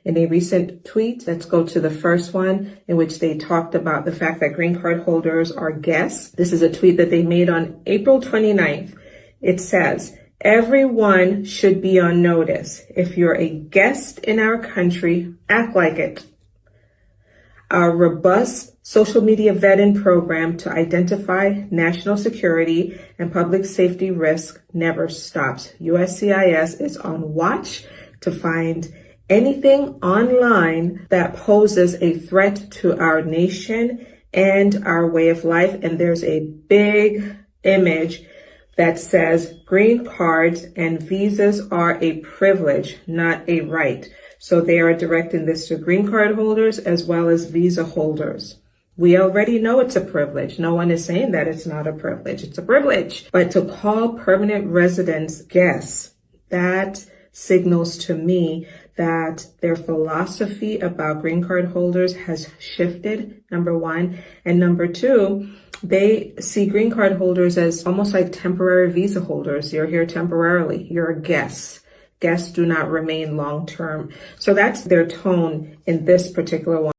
in a recent tweet. Let's go to the first one, in which they talked about the fact that green card holders are guests. This is a tweet that they made on April 29th. It says, "Everyone should be on notice. If you're a guest in our country, act like it. Our robust social media vetting program to identify national security and public safety risk never stops. USCIS is on watch to find anything online that poses a threat to our nation and our way of life." And there's a big image that says green cards and visas are a privilege, not a right. So they are directing this to green card holders as well as visa holders. We already know it's a privilege. No one is saying that it's not a privilege. It's a privilege. But to call permanent residents guests, that signals to me that their philosophy about green card holders has shifted, number one. And number two, they see green card holders as almost like temporary visa holders. You're here temporarily. You're a guest. Guests do not remain long term. So that's their tone in this particular one.